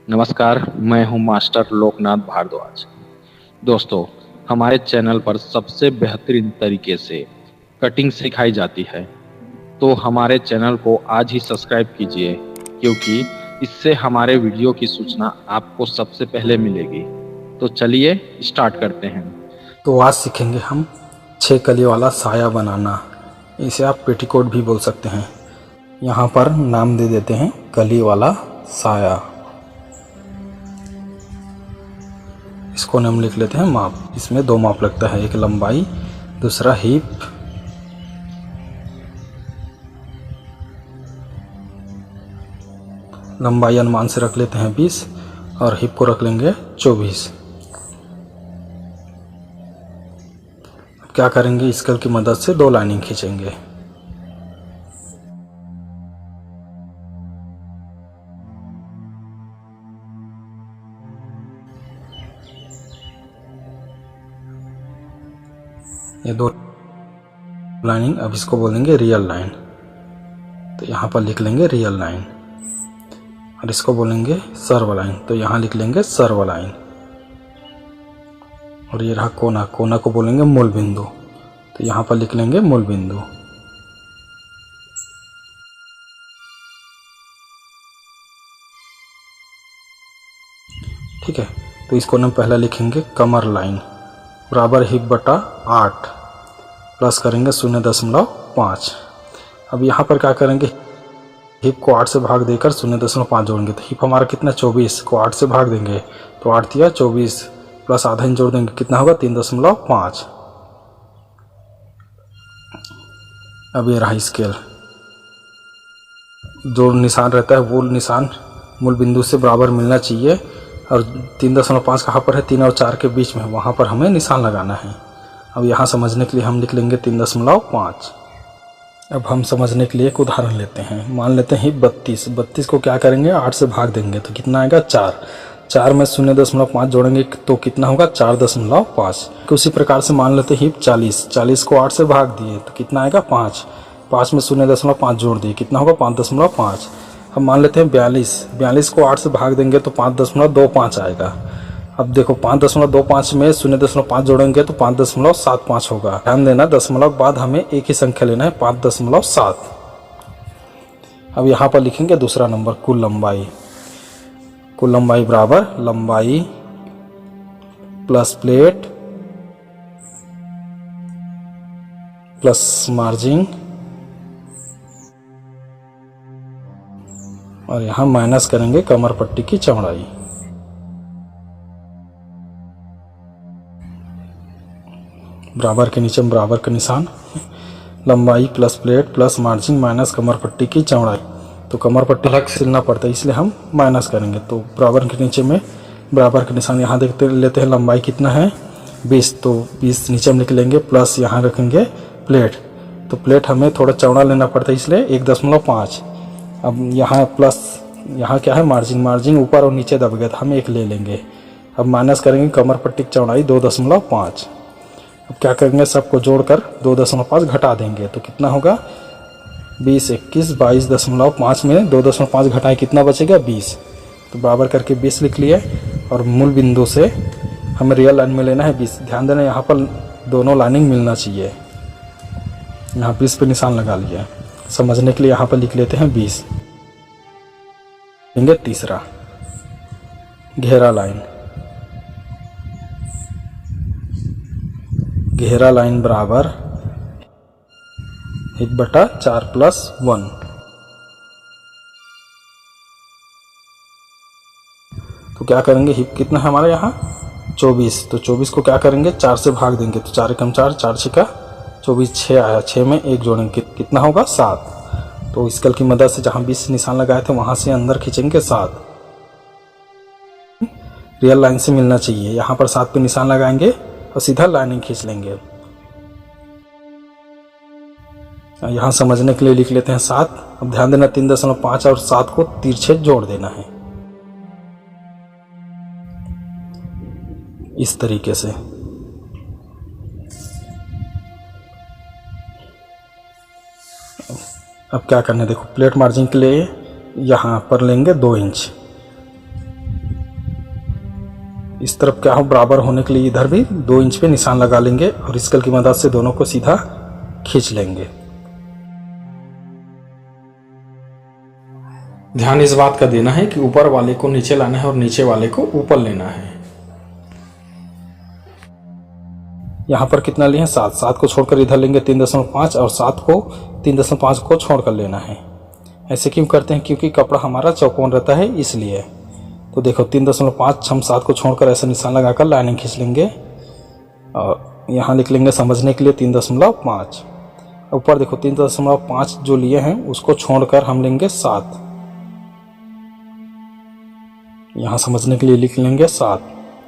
नमस्कार, मैं हूं मास्टर लोकनाथ भारद्वाज। दोस्तों, हमारे चैनल पर सबसे बेहतरीन तरीके से कटिंग सिखाई जाती है, तो हमारे चैनल को आज ही सब्सक्राइब कीजिए, क्योंकि इससे हमारे वीडियो की सूचना आपको सबसे पहले मिलेगी। तो चलिए स्टार्ट करते हैं। तो आज सीखेंगे हम 6 कली वाला साया बनाना। इसे आप पेटीकोट भी बोल सकते हैं। यहाँ पर नाम दे देते हैं कली वाला साया। इसको हम लिख लेते हैं माप। इसमें 2 माप लगता है, एक लंबाई, दूसरा हिप। लंबाई अनुमान से रख लेते हैं 20 और हिप को रख लेंगे 24। क्या करेंगे, स्केल की मदद से 2 लाइनिंग खींचेंगे। ये 2 लाइनिंग, अब इसको बोलेंगे रियल लाइन। तो यहाँ पर लिख लेंगे रियल लाइन, और इसको बोलेंगे सर्व लाइन। तो यहाँ लिख लेंगे सर्व लाइन। और ये रहा कोना, कोना को बोलेंगे मूल बिंदु। तो यहाँ पर लिख लेंगे मूल बिंदु। ठीक है, तो इसको हम पहला लिखेंगे कमर लाइन बराबर हिप बटा 8 प्लस करेंगे 0.5। अब यहाँ पर क्या करेंगे, हिप को 8 से भाग देकर 0.5 जोड़ेंगे। तो हिप हमारा कितना 24 को 8 से भाग देंगे, तो 8 दिया 24 प्लस आधा इंच जोड़ देंगे, कितना होगा 3.5। अब ये रहा स्केल। जो निशान रहता है वो निशान मूल बिंदु से बराबर मिलना चाहिए। और 3.5 कहाँ पर है, 3 और 4 के बीच में, वहाँ पर हमें निशान लगाना है। अब यहाँ समझने के लिए हम लिख लेंगे 3.5। अब हम समझने के लिए एक उदाहरण लेते हैं। मान लेते हैं 32 को क्या करेंगे, 8 से भाग देंगे, तो कितना आएगा 4 में 0.5 जोड़ेंगे तो कितना होगा 4.5। उसी प्रकार से मान लेते हैं 40 को 8 से भाग दिए तो कितना आएगा 5 में 0.5 जोड़ दिए, कितना होगा 5.5। अब मान लेते हैं 42 को 8 से भाग देंगे तो 5.25 आएगा। अब देखो 5.25 में 0.5 जोड़ेंगे तो 5.75 होगा। ध्यान देना, दशमलव बाद हमें एक ही संख्या लेना है, 5.7। अब यहाँ पर लिखेंगे दूसरा नंबर कुल लंबाई बराबर लंबाई प्लस प्लेट प्लस मार्जिन, और यहाँ माइनस करेंगे कमर पट्टी की चौड़ाई। बराबर के नीचे बराबर का निशान, लंबाई plus plate plus margin minus कमर पट्टी की चौड़ाई। तो कमर पट्टी अलग सिलना पड़ता है, इसलिए हम माइनस करेंगे। तो बराबर के नीचे में बराबर का निशान, यहाँ देखते लेते हैं लंबाई कितना है 20, तो 20 नीचे में लिख लेंगे, प्लस यहाँ रखेंगे प्लेट। तो प्लेट हमें थोड़ा चौड़ा लेना पड़ता है, इसलिए 1.5। अब यहाँ प्लस, यहाँ क्या है मार्जिन ऊपर और नीचे दब गया था, हम 1 ले लेंगे। अब माइनस करेंगे कमर पट्टी की चौड़ाई 2.5। अब क्या करेंगे, सबको जोड़कर 2.5 घटा देंगे, तो कितना होगा 20, 21, 22.5 में 2.5 घटाए कितना बचेगा 20। तो बराबर करके 20 लिख लिए, और मूल बिंदु से हमें रियल लाइन में लेना है 20। ध्यान देना, यहाँ पर दोनों लाइनिंग मिलना चाहिए। यहाँ 20 पे निशान लगा लिया। समझने के लिए यहाँ पर लिख लेते हैं 20। लेंगे तीसरा घेरा लाइन बराबर 1/4 + 1। तो क्या करेंगे, हिप कितना है हमारे यहाँ 24, तो 24 को क्या करेंगे 4 से भाग देंगे, तो 4 एकम 4, 4 छिका 24, 6 आया, 6 में 1 जोड़ेंगे, कितना होगा 7। तो स्केल की मदद से जहाँ 20 निशान लगाए थे वहाँ से अंदर खींचेंगे 7। रियल लाइन से मिलना चाहिए, यहाँ पर 7 पे निशान लगाएंगे और सीधा लाइनिंग खींच लेंगे। यहाँ समझने के लिए लिख लेते हैं 7। अब ध्यान देना 3.5 और 7 को तिरछे जोड़ देना है, इस तरीके से। अब क्या करना है, देखो प्लेट मार्जिन के लिए यहाँ पर लेंगे 2 इंच, इस तरफ क्या हो, बराबर होने के लिए इधर भी 2 इंच पे निशान लगा लेंगे और स्केल की मदद से दोनों को सीधा खींच लेंगे। ध्यान इस बात का देना है कि ऊपर वाले को नीचे लाना है और नीचे वाले को ऊपर लेना है। यहाँ पर कितना लिए हैं 7, 7 को छोड़कर इधर लेंगे 3.5 और 7 को 3.5 को छोड़कर लेना है। ऐसे क्यों करते हैं, क्योंकि कपड़ा हमारा चौकोन रहता है इसलिए। तो देखो 3.5 हम 7 को छोड़कर ऐसा निशान लगाकर लाइनिंग खींच लेंगे और यहाँ लिख लेंगे समझने के लिए 3.5। ऊपर देखो 3.5 जो लिए हैं उसको छोड़कर हम लेंगे 7, यहाँ समझने के लिए लिख लेंगे 7।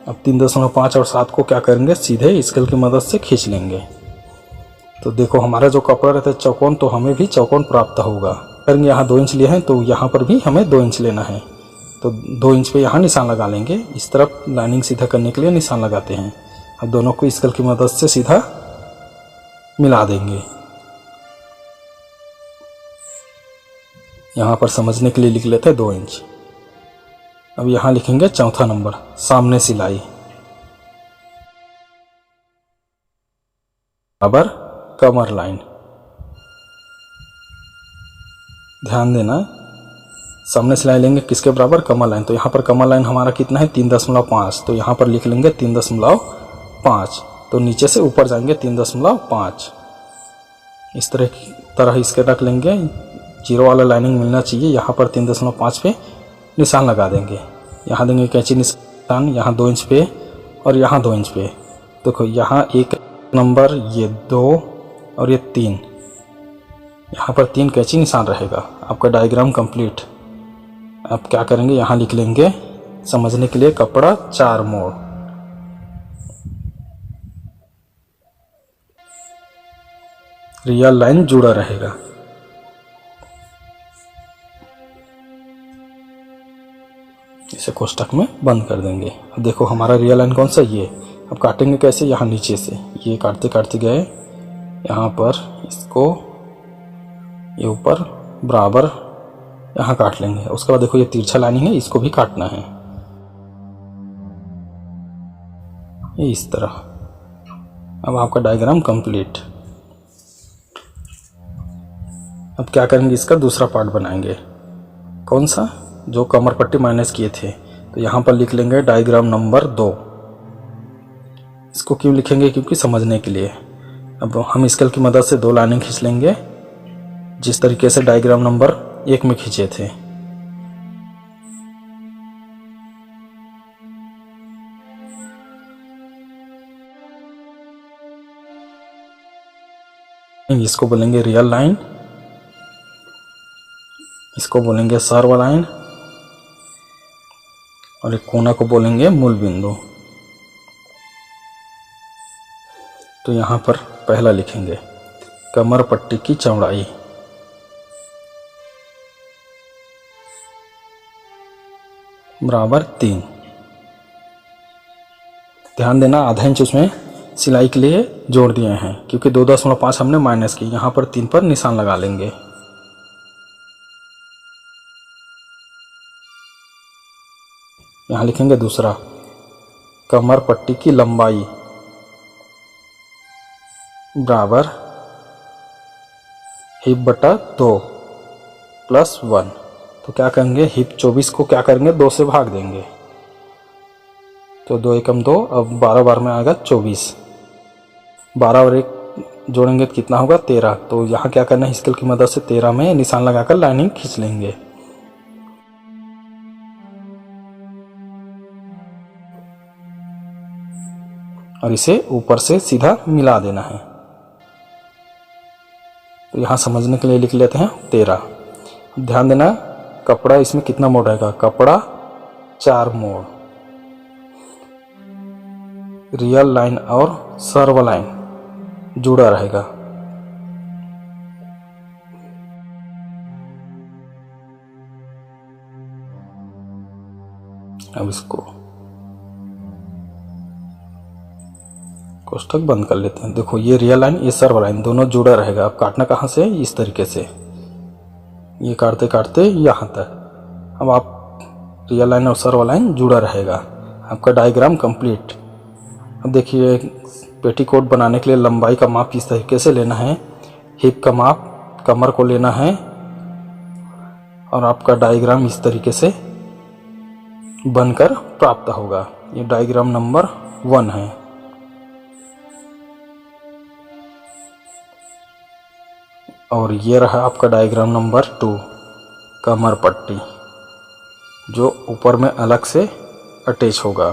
अब 3.5 और 7 को क्या करेंगे, सीधे स्केल की मदद से खींच लेंगे। तो देखो हमारा जो कपड़ा रहता है चौकोन, तो हमें भी चौकोन प्राप्त होगा। करेंगे यहाँ 2 इंच लिए हैं तो यहाँ पर भी हमें 2 इंच लेना है, तो 2 इंच पे यहाँ निशान लगा लेंगे। इस तरफ लाइनिंग सीधा करने के लिए निशान लगाते हैं। अब दोनों को स्केल की मदद से सीधा मिला देंगे। यहाँ पर समझने के लिए लिख लेते हैं 2 इंच। अब यहाँ लिखेंगे चौथा नंबर, सामने सिलाई बराबर कमर लाइन। ध्यान देना, सामने सिलाई लेंगे किसके बराबर, कमर लाइन। तो यहाँ पर कमर लाइन हमारा कितना है 3.5, तो यहाँ पर लिख लेंगे 3.5। तो नीचे से ऊपर जाएंगे 3.5। इस तरह इसके रख लेंगे। जीरो वाला लाइनिंग मिलना चाहिए। यहाँ पर 3.5 पे निशान लगा देंगे। यहाँ देंगे कैंची निशान, यहाँ 2 इंच पे और यहाँ 2 इंच पे। देखो यहाँ 1 नंबर, ये 2 और ये 3, यहाँ पर 3 कैंची निशान रहेगा। आपका डायग्राम कंप्लीट। अब क्या करेंगे, यहाँ लिख लेंगे समझने के लिए कपड़ा 4 मोड़। रियल लाइन जुड़ा रहेगा। इसे कोष्टक में बंद कर देंगे। अब देखो हमारा रियल लाइन कौन सा, ये। अब काटेंगे कैसे, यहाँ नीचे से ये काटते काटते गए, यहाँ पर इसको ये ऊपर बराबर यहाँ काट लेंगे। उसके बाद देखो ये तिरछा लाइनिंग है, इसको भी काटना है ये इस तरह। अब आपका डायग्राम कंप्लीट। अब क्या करेंगे, इसका दूसरा पार्ट बनाएंगे। कौन सा, जो कमर पट्टी माइनस किए थे। तो यहाँ पर लिख लेंगे डायग्राम नंबर 2। इसको क्यों लिखेंगे, क्योंकि समझने के लिए। अब हम स्केल की मदद से 2 लाइनें खींच लेंगे जिस तरीके से डायग्राम नंबर 1 में खींचे थे। इसको बोलेंगे रियल लाइन, इसको बोलेंगे सर्व लाइन और एक कोना को बोलेंगे मूल बिंदु। तो यहाँ पर पहला लिखेंगे कमर पट्टी की चौड़ाई बराबर 3। ध्यान देना, आधा इंच उसमें सिलाई के लिए जोड़ दिए हैं क्योंकि 2.5 हमने माइनस की। यहाँ पर 3 पर निशान लगा लेंगे। यहाँ लिखेंगे दूसरा कमर पट्टी की लंबाई बराबर हिप बटा 2 प्लस 1। तो क्या करेंगे, हिप 24 को क्या करेंगे 2 से भाग देंगे। तो 2 एकम 2, अब 12 बार में आएगा 24। 12 और 1 जोड़ेंगे तो कितना होगा 13। तो यहाँ क्या करना है, स्केल की मदद से 13 में निशान लगाकर लाइनिंग खींच लेंगे। और इसे ऊपर से सीधा मिला देना है। तो यहाँ समझने के लिए लिख लेते हैं 13। ध्यान देना, कपड़ा इसमें कितना मोड़ रहेगा, कपड़ा 4 मोड़। रियल लाइन और सर्व लाइन जुड़ा रहेगा। अब इसको कोष्टक बंद कर लेते हैं। देखो ये रियल लाइन, ये सर्व लाइन दोनों जुड़ा रहेगा। अब काटना कहाँ से, इस तरीके से, ये काटते काटते यहाँ तक। अब आप रियल लाइन और सर्व लाइन जुड़ा रहेगा। आपका डायग्राम कंप्लीट। अब देखिए पेटीकोट बनाने के लिए लंबाई का माप किस तरीके से लेना है, हिप का माप, कमर को लेना है और आपका डायग्राम इस तरीके से बनकर प्राप्त होगा। ये डायग्राम नंबर 1 है। और ये रहा आपका डायग्राम नंबर 2, कमर पट्टी, जो ऊपर में अलग से अटैच होगा।